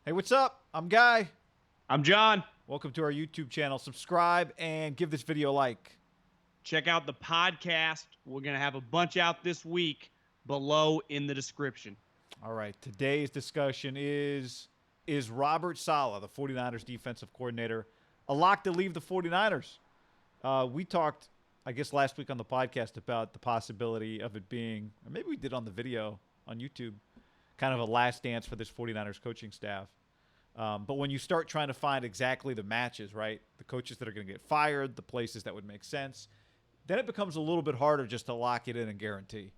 Hey, what's up? I'm Guy. I'm John. Welcome to our YouTube channel. Subscribe and give this video a like. Check out the podcast. We're going to have a bunch out this week below in the description. All right, today's discussion is Robert Saleh, the 49ers defensive coordinator, a lock to leave the 49ers? We talked, I guess, last week on the podcast about the possibility of it being, or maybe we did on the video on YouTube, kind of a last dance for this 49ers coaching staff. But when you start trying to find exactly the matches, right, the coaches that are going to get fired, the places that would make sense, then it becomes a little bit harder just to lock it in and guarantee.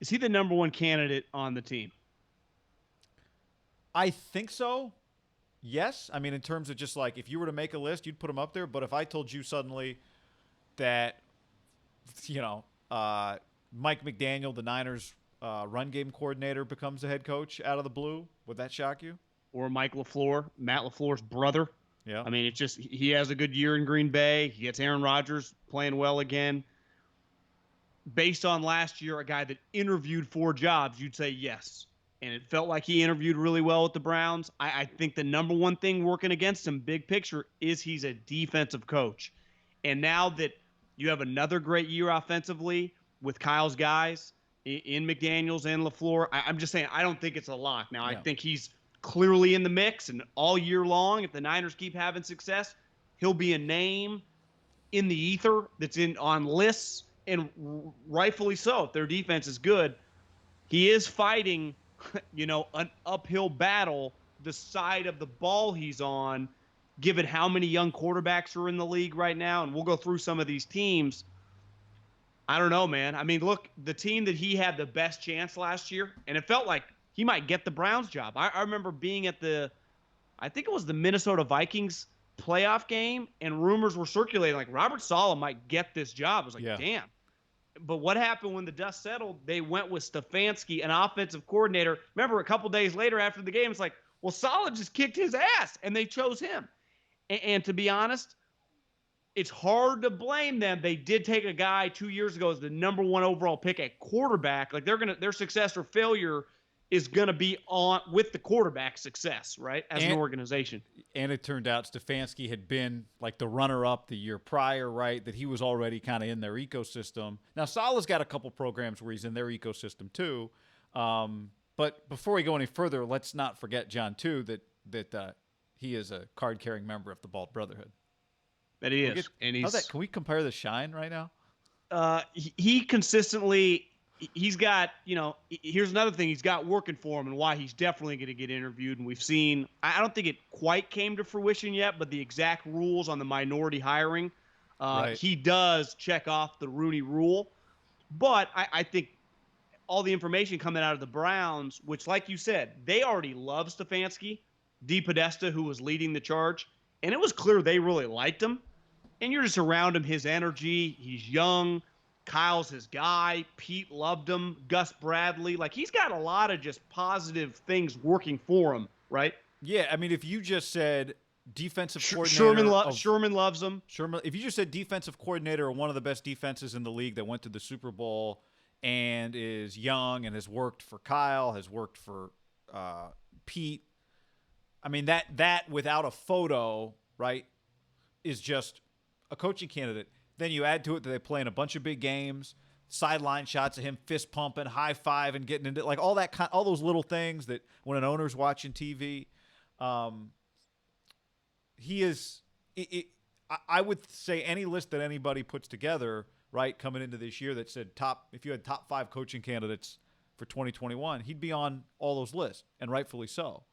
Is he the number one candidate on the team? I think so. Yes. I mean, in terms of just like if you were to make a list, you'd put him up there. But if I told you suddenly that, you know, Mike McDaniel, the Niners run game coordinator, becomes the head coach out of the blue, would that shock you? Or Mike LaFleur, Matt LaFleur's brother? Yeah. I mean, it's just he has a good year in Green Bay. He gets Aaron Rodgers playing well again. Based on last year, a guy that interviewed 4 jobs, you'd say yes. And it felt like he interviewed really well with the Browns. I think the number one thing working against him, big picture, is he's a defensive coach. And now that you have another great year offensively with Kyle's guys in McDaniels and LaFleur, I'm just saying I don't think it's a lock. Now, I think he's clearly in the mix, and all year long, if the Niners keep having success, he'll be a name in the ether that's on lists, and rightfully so. If their defense is good, he is fighting, an uphill battle, the side of the ball he's on, given how many young quarterbacks are in the league right now. And we'll go through some of these teams. I don't know, man. I mean, look, the team that he had the best chance last year, and it felt like he might get the Browns job. I remember being at I think it was the Minnesota Vikings playoff game, and rumors were circulating like Robert Saleh might get this job. I was like, damn. But what happened when the dust settled? They went with Stefanski, an offensive coordinator. Remember, a couple days later after the game, it's like, well, Saleh just kicked his ass, and they chose him. And to be honest, it's hard to blame them. They did take a guy 2 years ago as the number one overall pick at quarterback. Like their success or failure is going to be on with the quarterback success, right, as an organization. And it turned out Stefanski had been like the runner-up the year prior, right, that he was already kind of in their ecosystem. Now, Saleh's got a couple programs where he's in their ecosystem too. But before we go any further, let's not forget, John, too, that he is a card-carrying member of the Bald Brotherhood. That he is. Can we compare the shine right now? He consistently – he's got, here's another thing he's got working for him and why he's definitely going to get interviewed. And we've seen, I don't think it quite came to fruition yet, but the exact rules on the minority hiring, he does check off the Rooney Rule. But I think all the information coming out of the Browns, which, like you said, they already love Stefanski, D. Podesta, who was leading the charge, and it was clear they really liked him. And you're just around him, his energy, he's young. Kyle's his guy. Pete loved him. Gus Bradley. Like, he's got a lot of just positive things working for him, right? Yeah, I mean, if you just said defensive coordinator. Sherman loves him. If you just said defensive coordinator of one of the best defenses in the league that went to the Super Bowl and is young and has worked for Kyle, has worked for Pete, I mean, that without a photo, right, is just a coaching candidate. Then you add to it that they play in a bunch of big games, sideline shots of him fist pumping, high five, and getting into like all those little things that when an owner's watching TV, he is. I would say any list that anybody puts together, right, coming into this year that said if you had top 5 coaching candidates for 2021, he'd be on all those lists, and rightfully so.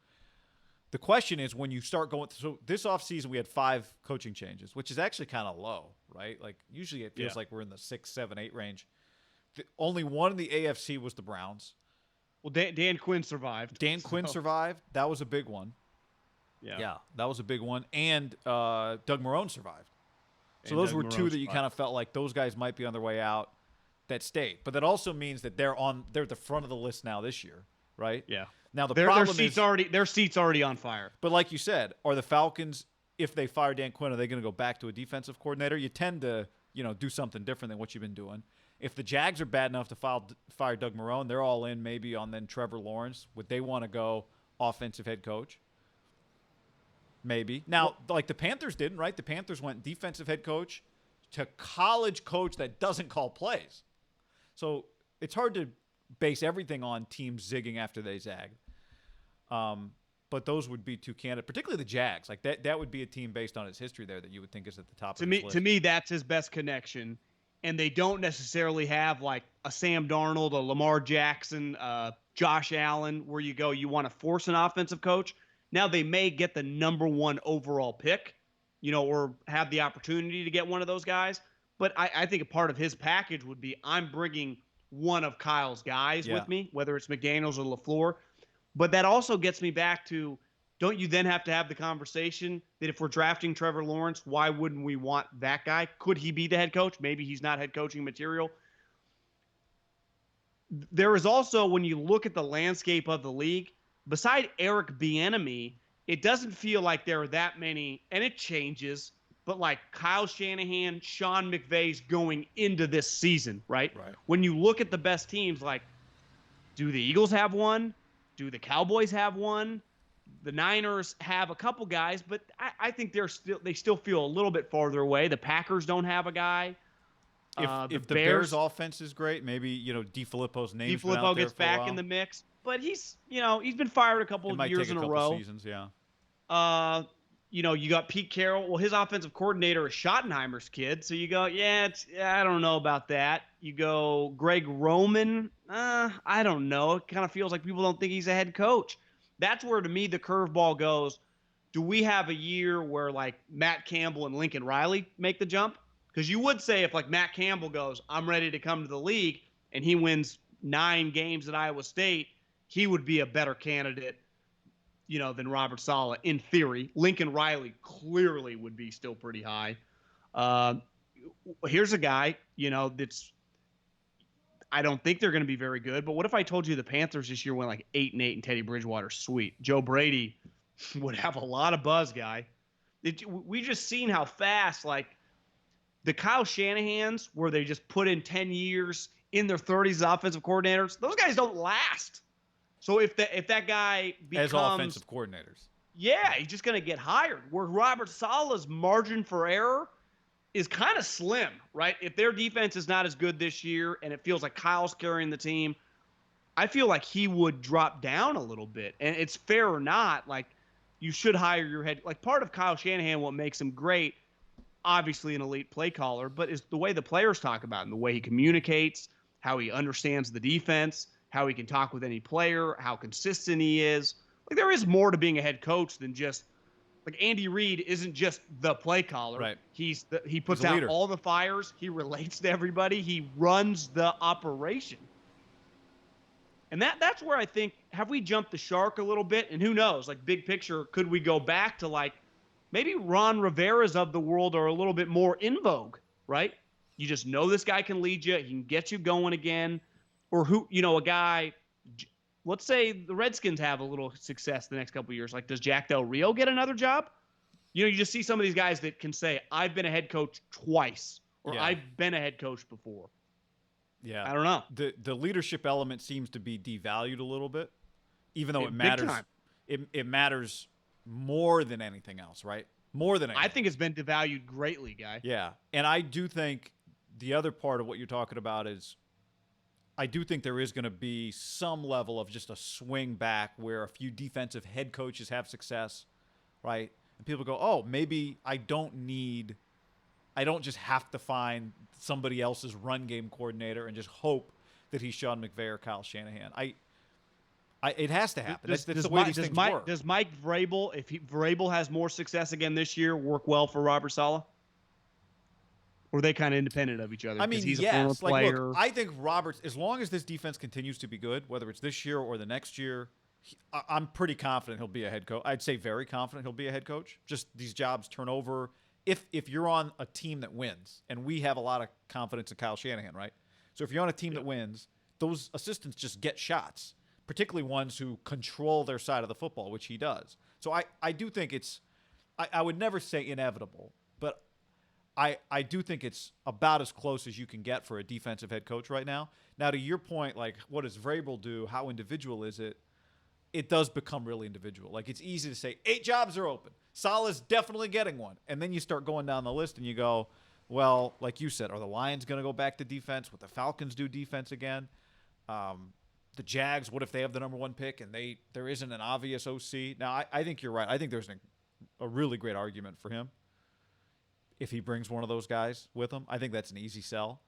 The question is when you start going – so this offseason we had 5 coaching changes, which is actually kind of low, right? Like usually it feels like we're in the 6, 7, 8 range. Only one in the AFC was the Browns. Well, Dan Quinn survived. Quinn survived. That was a big one. Yeah, that was a big one. And Doug Marrone survived. So those were 2 that you kind of felt like those guys might be on their way out that stayed. But that also means that they're at the front of the list now this year, right? Yeah. Now their seat's already on fire. But like you said, are the Falcons, if they fire Dan Quinn, are they going to go back to a defensive coordinator? You tend to, do something different than what you've been doing. If the Jags are bad enough to fire Doug Marrone, they're all in maybe on then Trevor Lawrence. Would they want to go offensive head coach. Maybe. Now, like the Panthers didn't, right? The Panthers went defensive head coach to college coach that doesn't call plays. So it's hard to base everything on teams zigging after they zagged. But those would be two candidates, particularly the Jags. Like that would be a team based on its history there that you would think is at the top of his list. To me, that's his best connection. And they don't necessarily have like a Sam Darnold, a Lamar Jackson, Josh Allen, where you go, you want to force an offensive coach. Now they may get the number 1 overall pick, or have the opportunity to get one of those guys. But I think a part of his package would be I'm bringing one of Kyle's guys with me, whether it's McDaniels or LaFleur. But that also gets me back to, don't you then have to have the conversation that if we're drafting Trevor Lawrence, why wouldn't we want that guy? Could he be the head coach? Maybe he's not head coaching material. There is also, when you look at the landscape of the league, beside Eric Bieniemy, it doesn't feel like there are that many, and it changes, but like Kyle Shanahan, Sean McVay's going into this season, right? When you look at the best teams, like, do the Eagles have one? Do the Cowboys have one? The Niners have a couple guys, but I think they still feel a little bit farther away. The Packers don't have a guy. If the Bears offense is great, maybe DeFilippo's name. DeFilippo gets back in the mix, but he's been fired a couple of years in a row. Seasons, yeah. You got Pete Carroll. Well, his offensive coordinator is Schottenheimer's kid, so you go, I don't know about that. You go Greg Roman. I don't know. It kind of feels like people don't think he's a head coach. That's where, to me, the curveball goes. Do we have a year where, like, Matt Campbell and Lincoln Riley make the jump? Because you would say if, like, Matt Campbell goes, I'm ready to come to the league, and he wins 9 games at Iowa State, he would be a better candidate, than Robert Saleh, in theory. Lincoln Riley clearly would be still pretty high. Here's a guy, that's – I don't think they're going to be very good, but what if I told you the Panthers this year went like 8-8 and Teddy Bridgewater's sweet? Joe Brady would have a lot of buzz, guy. We just seen how fast, like, the Kyle Shanahans, where they just put in 10 years in their 30s as offensive coordinators, those guys don't last. So if that guy becomes – as offensive coordinators. Yeah, he's just going to get hired. Where Robert Saleh's margin for error is kind of slim, right? If their defense is not as good this year and it feels like Kyle's carrying the team, I feel like he would drop down a little bit. And it's fair or not, like, you should hire your head. Like, part of Kyle Shanahan, what makes him great, obviously an elite play caller, but is the way the players talk about him, the way he communicates, how he understands the defense, how he can talk with any player, how consistent he is. Like, there is more to being a head coach than just, like, Andy Reid isn't just the play caller. Right. He puts out all the fires. He relates to everybody. He runs the operation. And that's where I think, have we jumped the shark a little bit? And who knows, like, big picture, could we go back to, like, maybe Ron Rivera's of the world are a little bit more in vogue, right? You just know this guy can lead you. He can get you going again. Or a guy, let's say the Redskins have a little success the next couple of years. Like, does Jack Del Rio get another job? You just see some of these guys that can say, I've been a head coach twice, or I've been a head coach before. Yeah. I don't know. The leadership element seems to be devalued a little bit, even though it matters. It matters more than anything else, right? More than anything. I think it's been devalued greatly, guy. Yeah. And I do think the other part of what you're talking about is, I do think there is going to be some level of just a swing back where a few defensive head coaches have success, right? And people go, oh, maybe I don't just have to find somebody else's run game coordinator and just hope that he's Sean McVay or Kyle Shanahan. It has to happen. That's the way these things work. Does Mike Vrabel, if Vrabel has more success again this year, work well for Robert Saleh? Or are they kind of independent of each other? I mean, he's yes. a former player. Look, I think Roberts, as long as this defense continues to be good, whether it's this year or the next year, I'm pretty confident he'll be a head coach. I'd say very confident he'll be a head coach. Just these jobs turn over. If you're on a team that wins, and we have a lot of confidence in Kyle Shanahan, right? So if you're on a team that wins, those assistants just get shots, particularly ones who control their side of the football, which he does. So I do think it's – I would never say inevitable, but I do think it's about as close as you can get for a defensive head coach right now. Now, to your point, like, what does Vrabel do? How individual is it? it does become really individual. Like, it's easy to say 8 jobs are open. Saleh's definitely getting one. And then you start going down the list and you go, well, like you said, are the Lions going to go back to defense? Would the Falcons do defense again? The Jags, what if they have the number 1 pick and there isn't an obvious OC? Now, I think you're right. I think there's a really great argument for him if he brings one of those guys with him. I think that's an easy sell.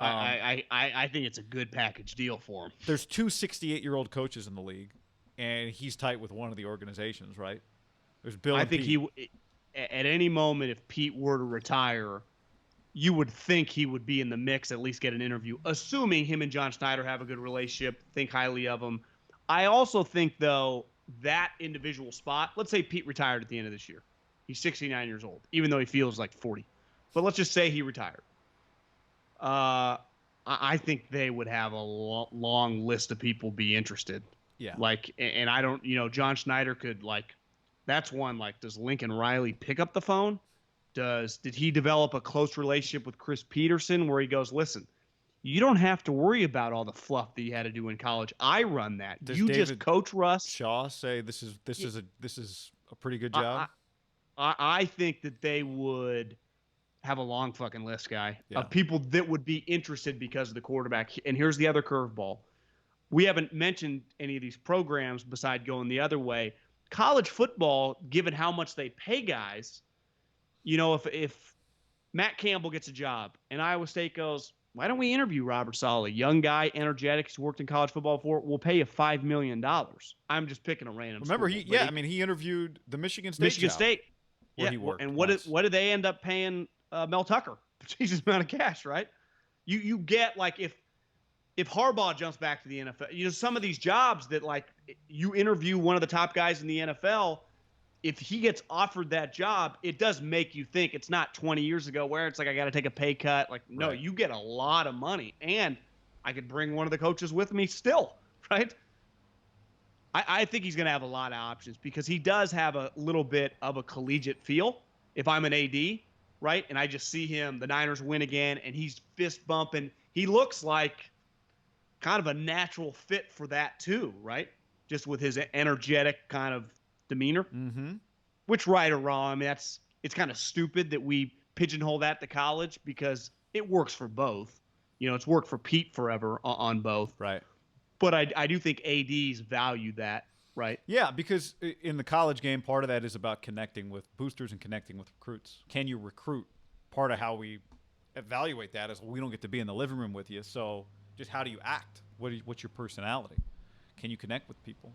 I think it's a good package deal for him. There's 2 68-year-old coaches in the league, and he's tight with one of the organizations, right? There's Bill and Pete. He, at any moment, if Pete were to retire, you would think he would be in the mix, at least get an interview, assuming him and John Schneider have a good relationship, think highly of him. I also think, though, that individual spot, let's say Pete retired at the end of this year. He's 69 years old, even though he feels like 40. But let's just say he retired. I think they would have a long list of people be interested. Yeah. Like, and I don't, John Schneider could, like, that's one, like, does Lincoln Riley pick up the phone? Did he develop a close relationship with Chris Peterson where he goes, listen, you don't have to worry about all the fluff that you had to do in college. I run that. Does you David just coach Russ. Shaw say this is a pretty good job? I think that they would have a long fucking list, guy, of people that would be interested because of the quarterback. And here's the other curveball. We haven't mentioned any of these programs beside going the other way. College football, given how much they pay guys, if Matt Campbell gets a job and Iowa State goes, why don't we interview Robert Saleh? Young guy, energetic, he's worked in college football before. We'll pay you $5 million. I'm just picking a random. Remember, he interviewed the Michigan State. Michigan State. Where he worked. And what did they end up paying Mel Tucker? Jesus amount of cash, right? You get, like, if Harbaugh jumps back to the NFL, some of these jobs that, like, you interview one of the top guys in the NFL, if he gets offered that job, it does make you think. It's not 20 years ago where it's like, I got to take a pay cut. Like, no, right. You get a lot of money, and I could bring one of the coaches with me still, right? I think he's going to have a lot of options because he does have a little bit of a collegiate feel. If I'm an AD, right, and I just see him, the Niners win again, and he's fist bumping. He looks like kind of a natural fit for that too, right? Just with his energetic kind of demeanor. Mm-hmm. Which, right or wrong, I mean, it's kind of stupid that we pigeonhole that to college because it works for both. It's worked for Pete forever on both. Right. But I do think ADs value that, right? Yeah, because in the college game, part of that is about connecting with boosters and connecting with recruits. Can you recruit? Part of how we evaluate that is we don't get to be in the living room with you, so just how do you act? What's your personality? Can you connect with people?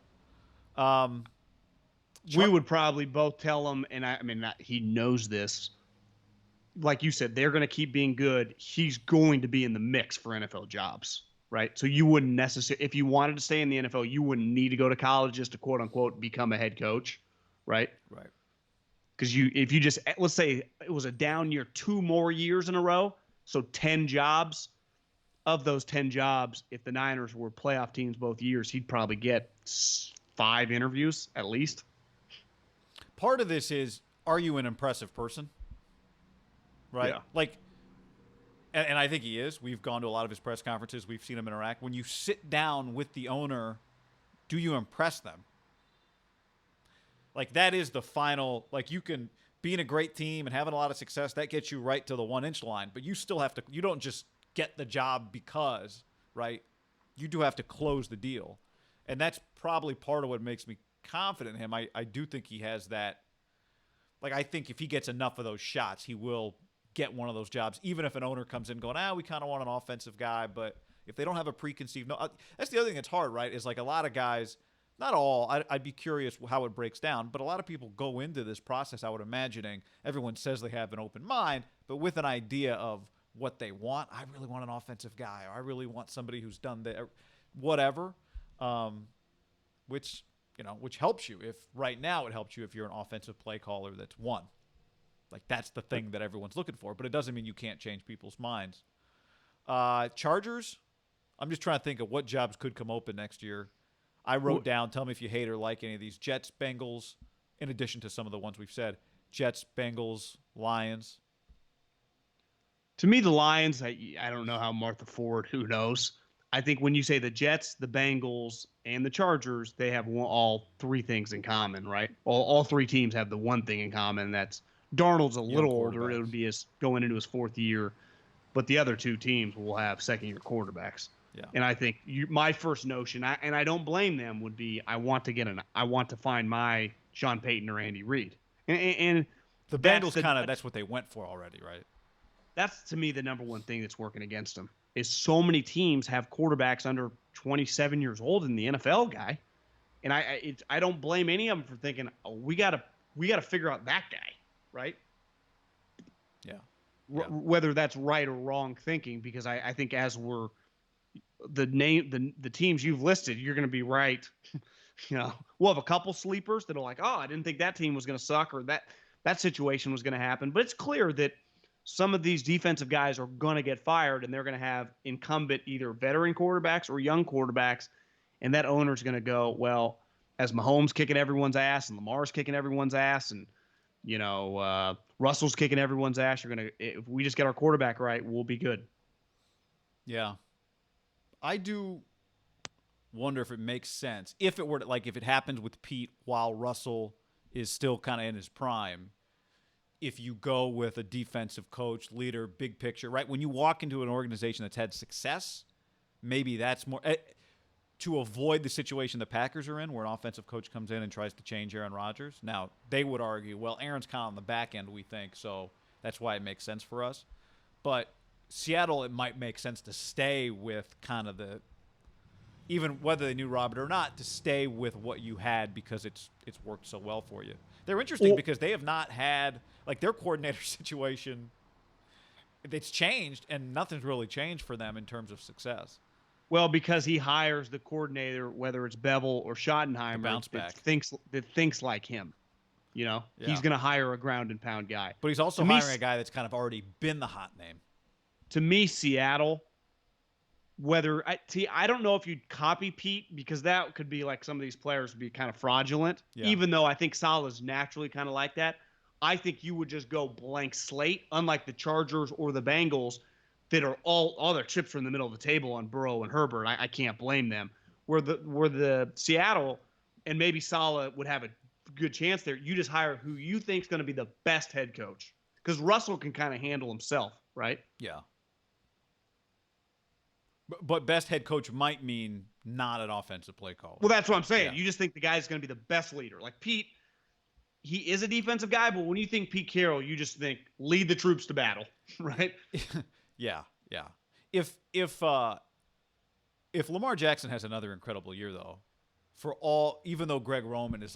We would probably both tell him, and I mean, he knows this. Like you said, they're going to keep being good. He's going to be in the mix for NFL jobs. Right. So you wouldn't necessarily, if you wanted to stay in the NFL, you wouldn't need to go to college just to quote unquote become a head coach. Right. Right. Because if you just, let's say it was a down year, 2 more years in a row. So 10 jobs. Of those 10 jobs, if the Niners were playoff teams both years, he'd probably get 5 interviews at least. Part of this is, are you an impressive person? Right. Yeah. Like, and I think he is. We've gone to a lot of his press conferences. We've seen him interact. When you sit down with the owner, do you impress them? Like, that is the final, like, you can be in a great team and having a lot of success. That gets you right to the 1-inch line. But you still have to, you don't just get the job because, right? You do have to close the deal. And that's probably part of what makes me confident in him. I do think he has that. Like, I think if he gets enough of those shots, he will get one of those jobs, even if an owner comes in going, we kind of want an offensive guy. But if they don't have a preconceived, that's the other thing that's hard, right? Is like a lot of guys, not all, I'd be curious how it breaks down, but a lot of people go into this process, I would imagining, everyone says they have an open mind, but with an idea of what they want. I really want an offensive guy, or I really want somebody who's done that, whatever, which helps you. If right now it helps you if you're an offensive play caller that's won. Like, that's the thing that everyone's looking for, but it doesn't mean you can't change people's minds. Chargers, I'm just trying to think of what jobs could come open next year. I wrote down, tell me if you hate or like any of these. Jets, Bengals, in addition to some of the ones we've said. Jets, Bengals, Lions. To me, the Lions, I don't know how Martha Ford, who knows? I think when you say the Jets, the Bengals, and the Chargers, they have all three things in common, right? All three teams have the one thing in common, and that's Darnold's a Young little older. It would quarterbacks. be his going into his fourth year, but the other two teams will have second-year quarterbacks. Yeah. And I think my first notion, and I don't blame them, would be I want to find my Sean Payton or Andy Reid, and The that's Bengals that's what they went for already, right? that's to me the number one thing that's working against them is so many teams have quarterbacks under 27 years old in the NFL, guy, and I don't blame any of them for thinking, oh, we gotta figure out that guy, right? Yeah. Whether that's right or wrong thinking, because I think as we're the teams you've listed, you're going to be right. We'll have a couple sleepers that are like, oh, I didn't think that team was going to suck or that situation was going to happen. But it's clear that some of these defensive guys are going to get fired, and they're going to have incumbent either veteran quarterbacks or young quarterbacks, and that owner's going to go, well, as Mahomes kicking everyone's ass and Lamar's kicking everyone's ass and Russell's kicking everyone's ass, if we just get our quarterback right, we'll be good. Yeah. I do wonder if it makes sense. If it were if it happens with Pete while Russell is still kind of in his prime, if you go with a defensive coach, leader, big picture, right? When you walk into an organization that's had success, maybe that's more to avoid the situation the Packers are in where an offensive coach comes in and tries to change Aaron Rodgers. Now, they would argue, well, Aaron's kind of on the back end, we think, so that's why it makes sense for us. But Seattle, it might make sense to stay with kind of even whether they knew Robert or not, to stay with what you had because it's worked so well for you. They're interesting because they have not had their coordinator situation. It's changed, and nothing's really changed for them in terms of success. Well, because he hires the coordinator, whether it's Bevel or Schottenheimer, bounce back. that thinks like him. Yeah. He's going to hire a ground and pound guy. But he's also hiring a guy that's kind of already been the hot name. To me, Seattle, I don't know if you'd copy Pete, because that could be like some of these players would be kind of fraudulent, even though I think Saleh's naturally kind of like that. I think you would just go blank slate, unlike the Chargers or the Bengals that are all their chips are in the middle of the table on Burrow and Herbert. I can't blame them. Where the Seattle and maybe Saleh would have a good chance there, you just hire who you think is going to be the best head coach, because Russell can kind of handle himself, right? Yeah. But best head coach might mean not an offensive play caller. Well, that's what I'm saying. Yeah. You just think the guy's going to be the best leader. Like Pete, he is a defensive guy, but when you think Pete Carroll, you just think lead the troops to battle, right? Yeah. If Lamar Jackson has another incredible year, though, even though Greg Roman is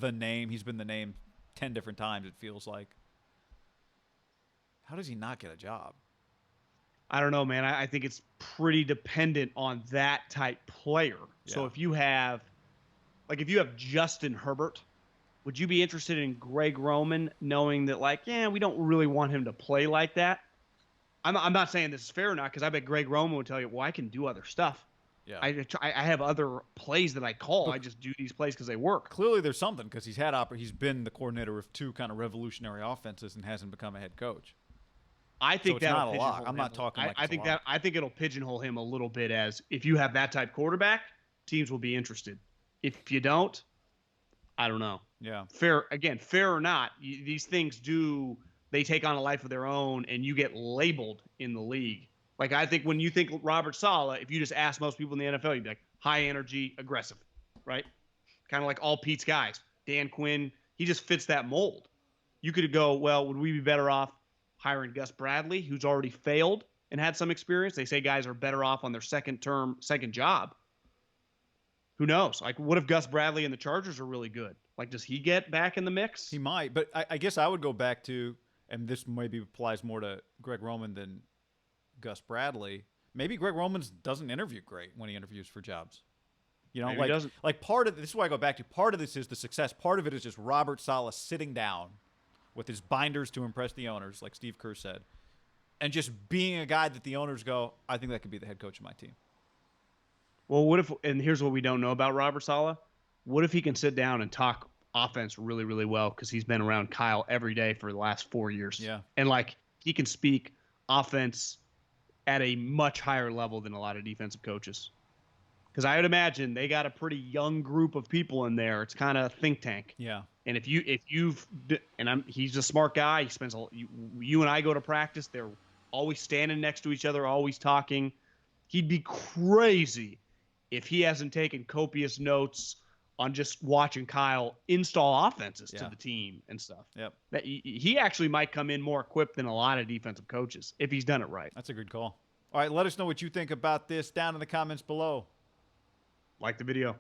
the name, he's been the name 10 different times, it feels like. How does he not get a job? I don't know, man. I think it's pretty dependent on that type player. Yeah. So if you have Justin Herbert, would you be interested in Greg Roman, knowing that we don't really want him to play like that? I'm not saying this is fair or not, because I bet Greg Roman would tell you, well, I can do other stuff. Yeah. I have other plays that I call. I just do these plays because they work. Clearly there's something, because he's been the coordinator of two kind of revolutionary offenses and hasn't become a head coach. I think so it's not a lot. I'm not talking I think it'll pigeonhole him a little bit as, if you have that type quarterback, teams will be interested. If you don't, I don't know. Yeah. Fair or not, these things they take on a life of their own, and you get labeled in the league. I think when you think Robert Saleh, if you just ask most people in the NFL, you'd be like, high energy, aggressive, right? Kind of like all Pete's guys. Dan Quinn, he just fits that mold. You could go, well, would we be better off hiring Gus Bradley, who's already failed and had some experience? They say guys are better off on their second job. Who knows? What if Gus Bradley and the Chargers are really good? Does he get back in the mix? He might, but I guess I would go back to, and this maybe applies more to Greg Roman than Gus Bradley. Maybe Greg Roman doesn't interview great when he interviews for jobs. Maybe he doesn't. Part of this is why I go back to, part of this is the success. Part of it is just Robert Saleh sitting down with his binders to impress the owners, like Steve Kerr said, and just being a guy that the owners go, I think that could be the head coach of my team. Well, what if, and here's what we don't know about Robert Saleh, what if he can sit down and talk offense really, really well, because he's been around Kyle every day for the last 4 years. Yeah. And he can speak offense at a much higher level than a lot of defensive coaches. Because I would imagine they got a pretty young group of people in there. It's kind of a think tank. Yeah. And he's a smart guy. He spends you and I go to practice. They're always standing next to each other, always talking. He'd be crazy if he hasn't taken copious notes on just watching Kyle install offenses to the team and stuff. Yep. That he actually might come in more equipped than a lot of defensive coaches if he's done it right. That's a good call. All right, let us know what you think about this down in the comments below. Like the video.